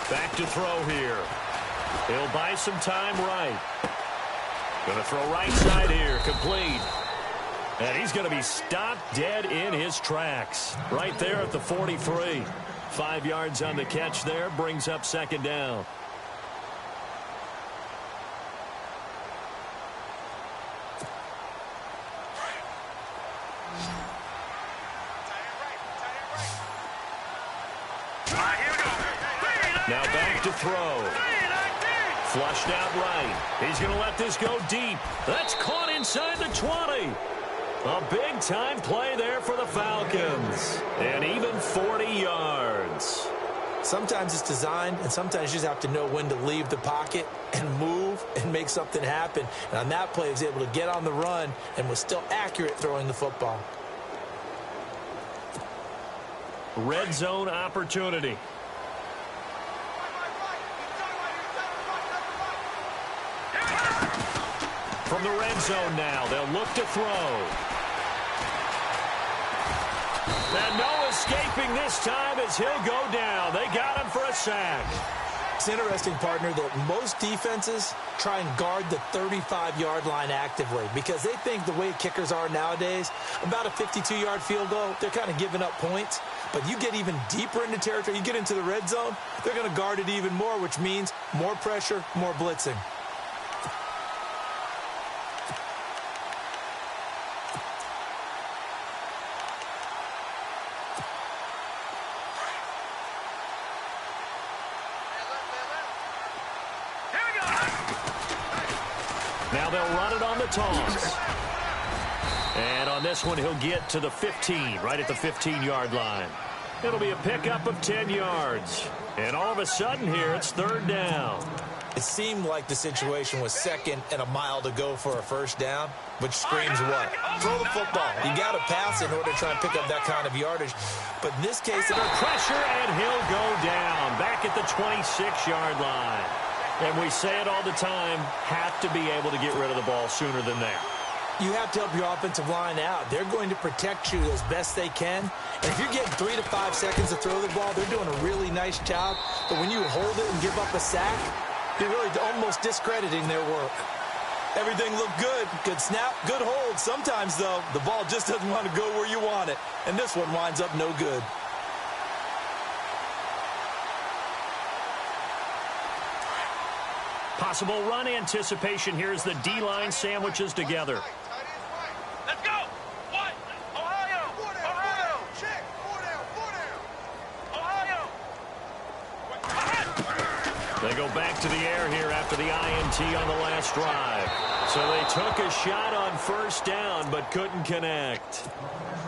Back to throw here. He'll buy some time right. Going to throw right side here. Complete. And he's going to be stopped dead in his tracks. Right there at the 43. 5 yards on the catch there. Brings up second down. Now back to throw. Flushed out right. He's going to let this go deep. That's caught inside the 20. A big-time play there for the Falcons. And even 40 yards. Sometimes it's designed, and sometimes you just have to know when to leave the pocket and move and make something happen. And on that play, he was able to get on the run and was still accurate throwing the football. Red zone opportunity. From the red zone now, they'll look to throw. And no escaping this time as he'll go down. They got him for a sack. It's interesting, partner, that most defenses try and guard the 35-yard line actively because they think the way kickers are nowadays, about a 52-yard field goal, they're kind of giving up points. But you get even deeper into territory, you get into the red zone, they're going to guard it even more, which means more pressure, more blitzing. Now they'll run it on the toss. And on this one, he'll get to the 15, right at the 15-yard line. It'll be a pickup of 10 yards. And all of a sudden here, it's third down. It seemed like the situation was second and a mile to go for a first down, which screams what? Throw the football. You got to pass in order to try and pick up that kind of yardage. But in this case, under pressure, and he'll go down back at the 26-yard line. And we say it all the time, have to be able to get rid of the ball sooner than that. You have to help your offensive line out. They're going to protect you as best they can. And if you're getting 3 to 5 seconds to throw the ball, they're doing a really nice job. But when you hold it and give up a sack, you're really almost discrediting their work. Everything looked good. Good snap, good hold. Sometimes, though, the ball just doesn't want to go where you want it. And this one winds up no good. Possible run anticipation here as the D-line sandwiches together. Let's go! What? Ohio! Ohio! Check! 4 down! 4 down! Ohio! They go back to the air here after the INT on the last drive. So they took a shot on first down but couldn't connect.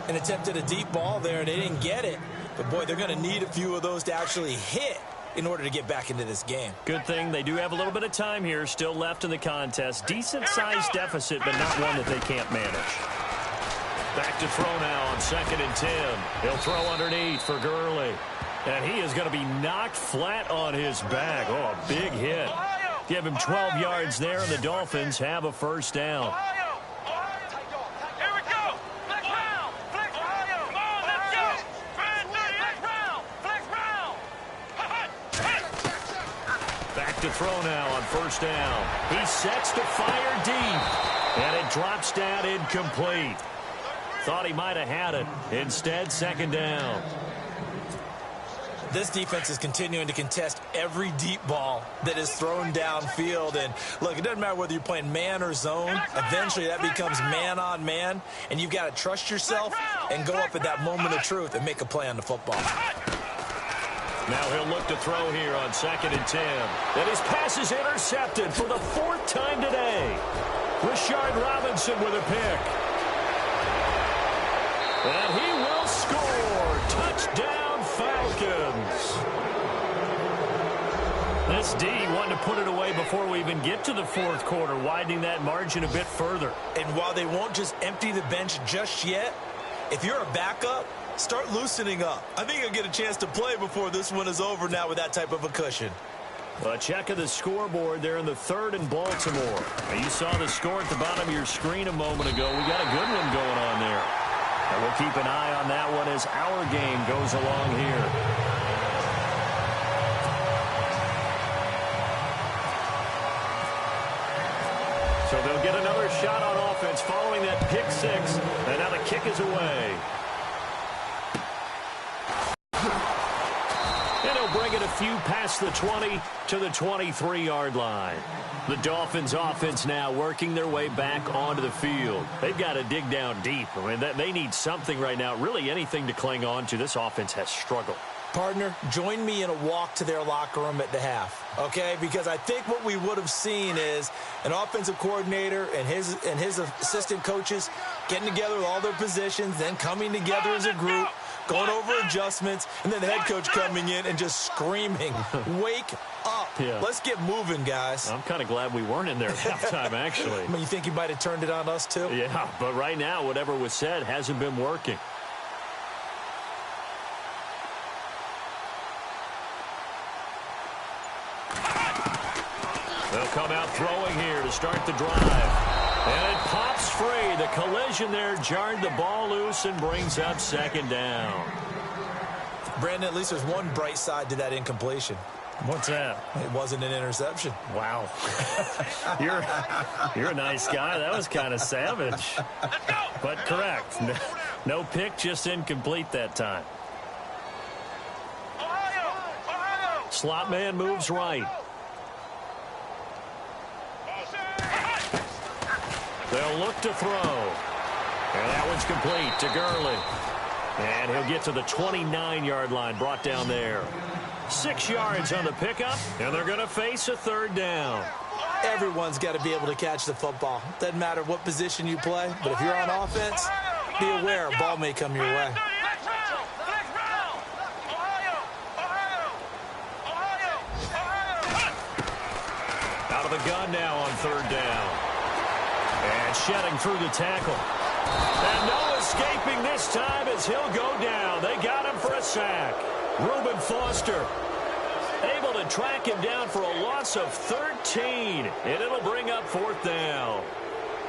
And attempted a deep ball there, and they didn't get it. But, boy, they're going to need a few of those to actually hit in order to get back into this game. Good thing they do have a little bit of time here still left in the contest. Decent-sized deficit, but not one that they can't manage. Back to throw now on 2nd and 10. He'll throw underneath for Gurley. And he is going to be knocked flat on his back. Oh, a big hit. Give him 12 yards there, and the Dolphins have a first down. To throw now on first down. He sets to fire deep. And it drops down incomplete. Thought he might have had it. Instead, second down. This defense is continuing to contest every deep ball that is thrown downfield. And, look, it doesn't matter whether you're playing man or zone. Eventually, that becomes man on man. And you've got to trust yourself and go up at that moment of truth and make a play on the football. Now he'll look to throw here on 2nd and 10. And his pass is intercepted for the 4th time today. Rashard Robinson with a pick. And he will score. Touchdown, Falcons. This D wanted to put it away before we even get to the 4th quarter, widening that margin a bit further. And while they won't just empty the bench just yet, if you're a backup, start loosening up. I think you'll get a chance to play before this one is over now with that type of a cushion. A check of the scoreboard there in the 3rd in Baltimore. Now, you saw the score at the bottom of your screen a moment ago. We got a good one going on there. And we'll keep an eye on that one as our game goes along here. offense following that pick six, and now the kick is away. And he'll bring it a few past the 20 to the 23-yard line. The Dolphins offense now working their way back onto the field. They've got to dig down deep. I mean, they need something right now, really anything to cling on to. This offense has struggled. Partner, join me in a walk to their locker room at the half, okay? Because I think what we would have seen is an offensive coordinator and his assistant coaches getting together with all their positions, then coming together as a group, going over adjustments, and then the head coach coming in and just screaming, wake up. Yeah. Let's get moving, guys. I'm kind of glad we weren't in there at halftime, actually. I mean, you think you might have turned it on us, too? Yeah, but right now, whatever was said hasn't been working. They'll come out throwing here to start the drive. And it pops free. The collision there jarred the ball loose and brings up second down. Brandon, at least there's one bright side to that incompletion. What's that? It wasn't an interception. Wow. You're a nice guy. That was kind of savage. But correct. No pick, just incomplete that time. Slot man moves right. They'll look to throw. And that one's complete to Gurley. And he'll get to the 29-yard line, brought down there. 6 yards on the pickup, and they're going to face a third down. Everyone's got to be able to catch the football. Doesn't matter what position you play, but if you're on offense, be aware a ball may come your way. Out of the gun now on third down. And shedding through the tackle. And no escaping this time as he'll go down. They got him for a sack. Reuben Foster able to track him down for a loss of 13. And it'll bring up fourth down.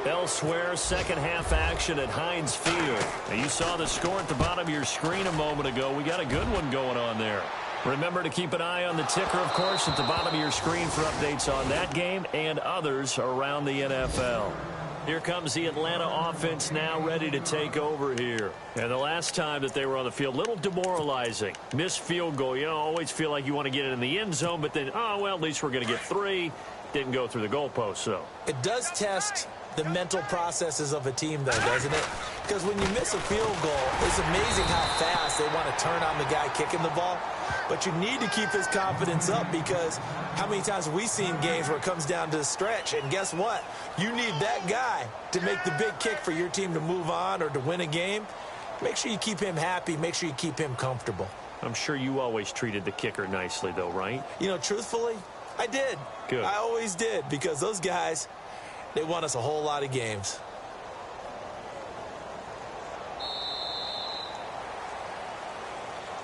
Elsewhere, second half action at Heinz Field. And you saw the score at the bottom of your screen a moment ago. We got a good one going on there. Remember to keep an eye on the ticker, of course, at the bottom of your screen for updates on that game and others around the NFL. Here comes the Atlanta offense now ready to take over here. And the last time that they were on the field, a little demoralizing. Missed field goal. You know, always feel like you want to get it in the end zone, but then, oh, well, at least we're going to get 3. Didn't go through the goalpost, so. It does test the mental processes of a team, though, doesn't it? Because when you miss a field goal, it's amazing how fast they want to turn on the guy kicking the ball. But you need to keep his confidence up because how many times have we seen games where it comes down to the stretch? And guess what? You need that guy to make the big kick for your team to move on or to win a game. Make sure you keep him happy. Make sure you keep him comfortable. I'm sure you always treated the kicker nicely, though, right? You know, truthfully, I did. Good. I always did because those guys, they won us a whole lot of games.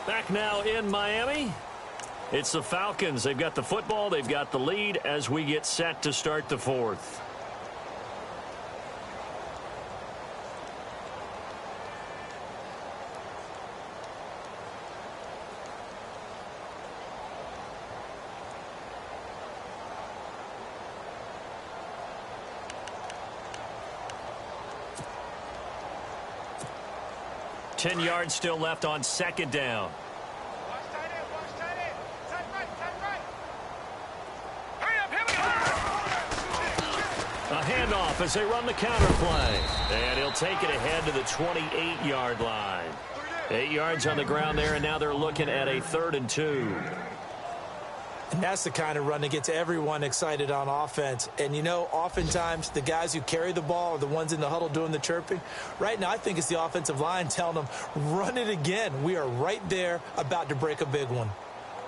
Back now in Miami. It's the Falcons. They've got the football. They've got the lead as we get set to start the fourth. Ten yards still left on second down. A handoff as they run the counter play. And he'll take it ahead to the 28-yard line. 8 yards on the ground there, and now they're looking at a 3rd and 2. And that's the kind of run that gets everyone excited on offense. And, you know, oftentimes the guys who carry the ball are the ones in the huddle doing the chirping. Right now, I think it's the offensive line telling them, run it again. We are right there about to break a big one.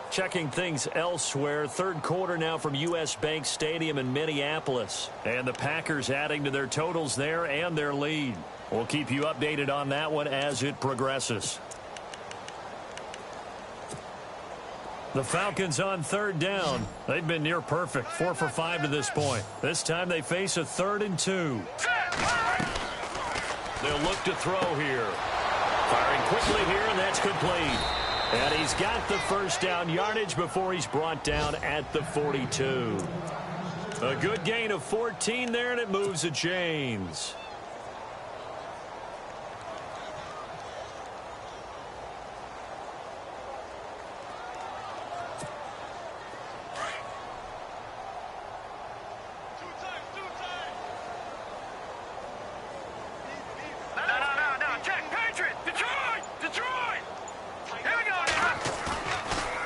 Checking things elsewhere. Third quarter now from U.S. Bank Stadium in Minneapolis. And the Packers adding to their totals there and their lead. We'll keep you updated on that one as it progresses. The Falcons on third down. They've been near perfect. 4 for 5 to this point. This time they face a 3rd and 2. They'll look to throw here. Firing quickly here, and that's complete. And he's got the first down yardage before he's brought down at the 42. A good gain of 14 there, and it moves the chains.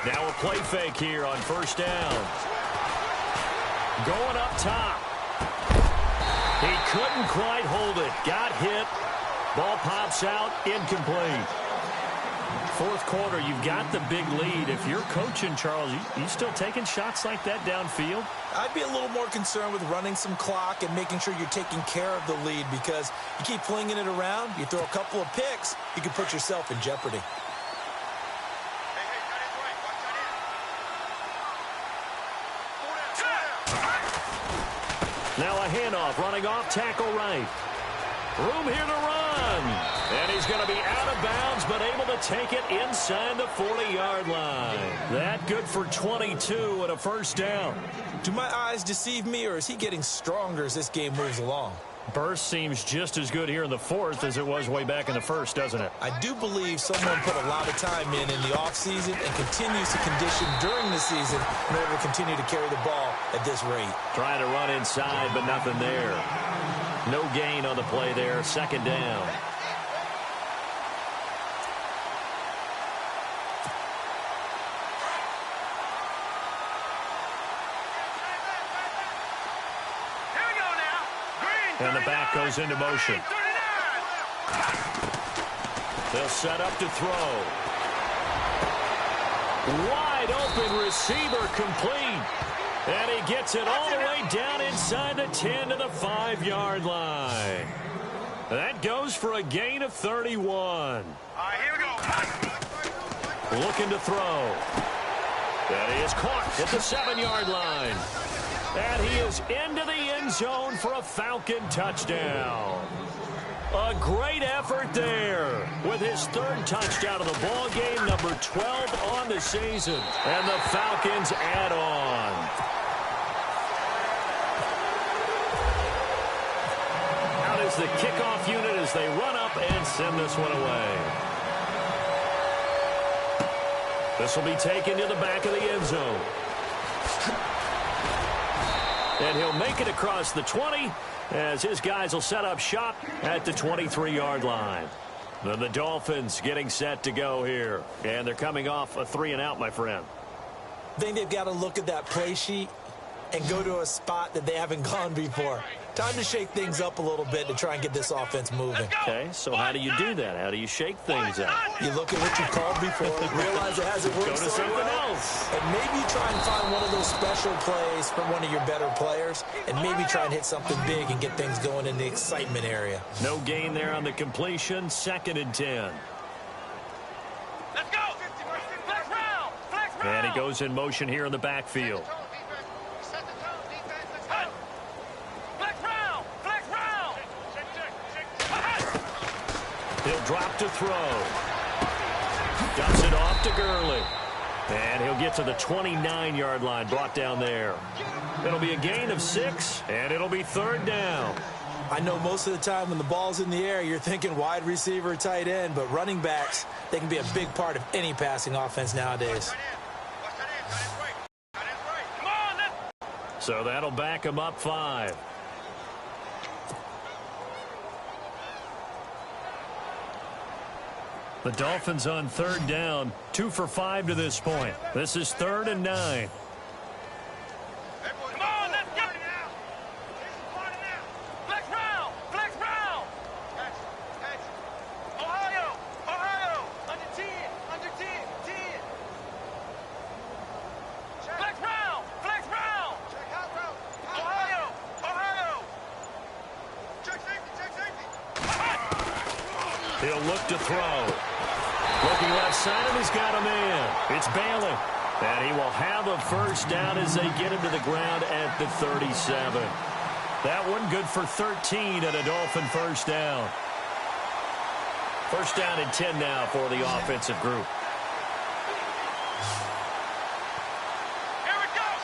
Now a play fake here on first down. Going up top. He couldn't quite hold it. Got hit. Ball pops out. Incomplete. Fourth quarter, you've got the big lead. If you're coaching, Charles, you still taking shots like that downfield? I'd be a little more concerned with running some clock and making sure you're taking care of the lead, because you keep flinging it around, you throw a couple of picks, you can put yourself in jeopardy. Now a handoff, running off tackle right. Room here to run. And he's going to be out of bounds, but able to take it inside the 40-yard line. That good for 22 and a first down. Do my eyes deceive me, or is he getting stronger as this game moves along? Burst seems just as good here in the fourth as it was way back in the first, doesn't it? I do believe someone put a lot of time in the offseason and continues to condition during the season in order to continue to carry the ball at this rate. Trying to run inside, but nothing there. No gain on the play there. Second down. And the back goes into motion. They'll set up to throw. Wide open receiver complete. And he gets it all the way down inside the 10 to the 5-yard line. That goes for a gain of 31. All right, here we go. Looking to throw. That is caught at the 7-yard line. And he is into the end zone for a Falcon touchdown. A great effort there with his third touchdown of the ball game, number 12 on the season. And the Falcons add on. Out is the kickoff unit as they run up and send this one away. This will be taken to the back of the end zone. And he'll make it across the 20 as his guys will set up shop at the 23-yard line. Then the Dolphins getting set to go here. And they're coming off a 3-and-out, my friend. I think they've got to look at that play sheet and go to a spot that they haven't gone before. Time to shake things up a little bit to try and get this offense moving. Okay, so how do you do that? How do you shake things up? You look at what you called before, realize it hasn't worked Go to something else. and maybe try and find one of those special plays from one of your better players, and maybe try and hit something big and get things going in the excitement area. No gain there on the completion. 2nd and 10. Let's go. Flex round. Flex round. And he goes in motion here in the backfield. He'll drop to throw. Dumps it off to Gurley. And he'll get to the 29-yard line, brought down there. It'll be a gain of 6, and it'll be 3rd down. I know most of the time when the ball's in the air, you're thinking wide receiver, tight end, but running backs, they can be a big part of any passing offense nowadays. So that'll back him up 5. The Dolphins on 3rd down, 2 for 5 to this point. This is 3rd and 9. Come on, let's get it now. Flex round. Flex round. Catch. Ohio. Under 10. Under 10. 10. Flex round. Flex round. Check out round. Ohio. Check safety. He'll look to throw. Looking left side, and he's got a man. It's Bailey. And he will have a first down as they get him to the ground at the 37. That one good for 13 and a Dolphin first down. First down and 10 now for the offensive group. Here it goes.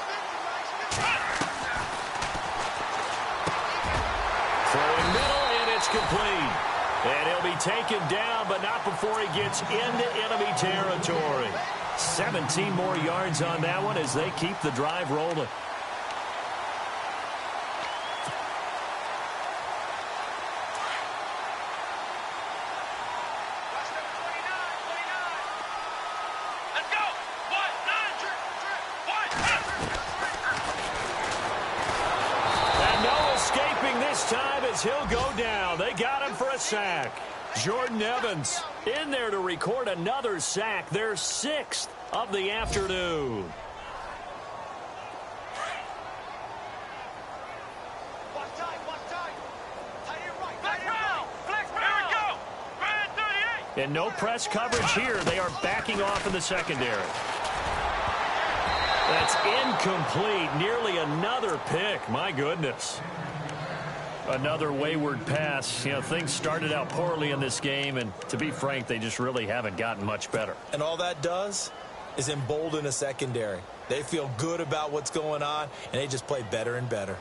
Throwing middle, and it's complete. And he'll be taken down, but not before he gets into enemy territory. 17 more yards on that one as they keep the drive rolling. Let's go. 1-9. sack. Jordan Evans in there to record another sack, their 6th of the afternoon. And no press coverage here. They are backing off in the secondary. That's incomplete. Nearly another pick. My goodness. Another wayward pass. You know, things started out poorly in this game, and to be frank, they just really haven't gotten much better. And all that does is embolden a secondary. They feel good about what's going on, and they just play better and better.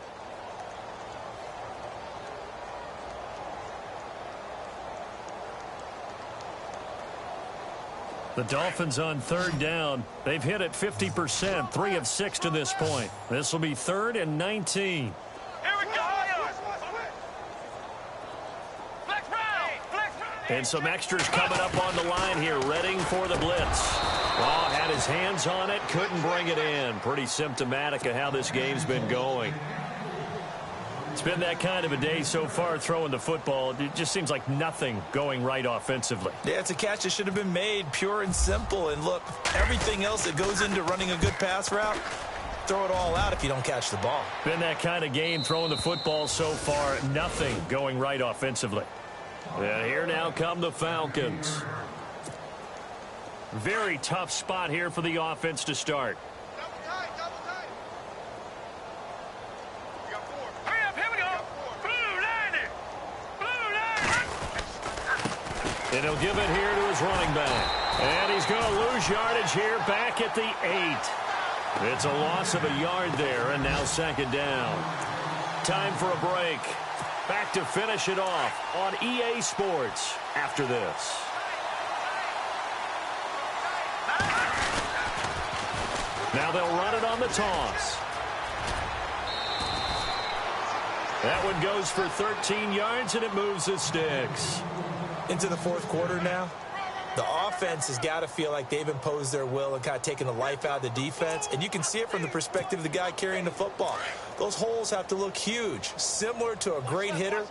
The Dolphins on 3rd down. They've hit it 50%, 3 of 6 to this point. This will be 3rd and 19. Here we go. And some extras coming up on the line here, readying for the blitz. Oh, had his hands on it, couldn't bring it in. Pretty symptomatic of how this game's been going. It's been that kind of a day so far throwing the football. It just seems like nothing going right offensively. Yeah, it's a catch that should have been made, pure and simple. And look, everything else that goes into running a good pass route, throw it all out if you don't catch the ball. Been that kind of game throwing the football so far, nothing going right offensively. And here now come the Falcons. Very tough spot here for the offense to start. And he'll give it here to his running back. And he's going to lose yardage here back at the 8. It's a loss of a yard there, and now 2nd down. Time for a break. Back to finish it off on EA Sports after this. Now they'll run it on the toss. That one goes for 13 yards, and it moves the sticks. Into the 4th quarter now, the offense has got to feel like they've imposed their will and kind of taken the life out of the defense. And you can see it from the perspective of the guy carrying the football. Those holes have to look huge, similar to a great hitter.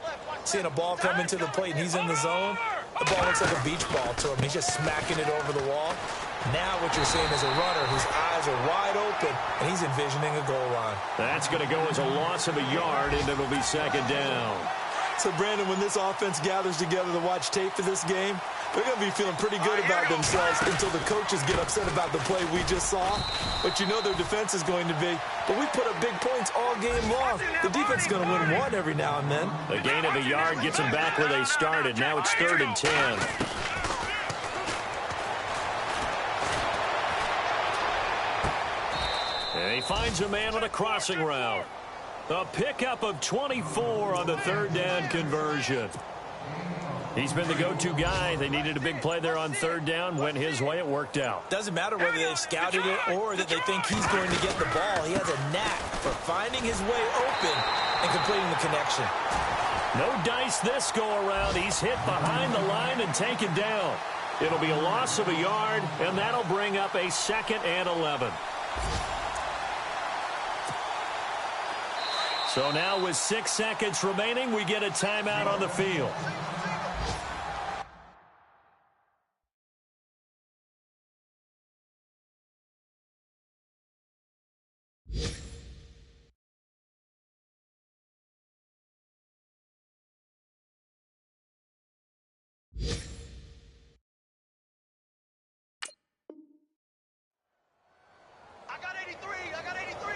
Seeing a ball come into the plate and he's in the zone, the ball looks like a beach ball to him. He's just smacking it over the wall. Now what you're seeing is a runner whose eyes are wide open, and he's envisioning a goal line. That's going to go as a loss of a yard, and it'll be 2nd down. So, Brandon, when this offense gathers together to watch tape for this game, they're going to be feeling pretty good about themselves until the coaches get upset about the play we just saw. But you know their defense is going to be, but we put up big points all game long. The defense is going to win one every now and then. The gain of a yard gets them back where they started. Now it's 3rd and 10. And he finds a man on a crossing route. A pickup of 24 on the 3rd down conversion. He's been the go-to guy. They needed a big play there on 3rd down. Went his way. It worked out. Doesn't matter whether they've scouted it or that they think he's going to get the ball. He has a knack for finding his way open and completing the connection. No dice this go-around. He's hit behind the line and taken down. It'll be a loss of a yard, and that'll bring up a 2nd and 11. So now with 6 seconds remaining, we get a timeout on the field. I got 83. I got 83.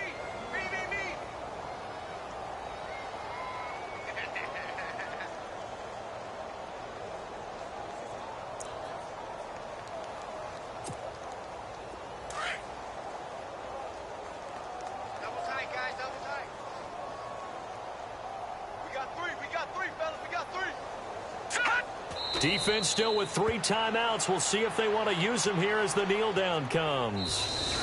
Me. Double tight, guys. Double tight. We got three, fellas. We got 3. Defense still with 3 timeouts. We'll see if they want to use them here as the kneel down comes.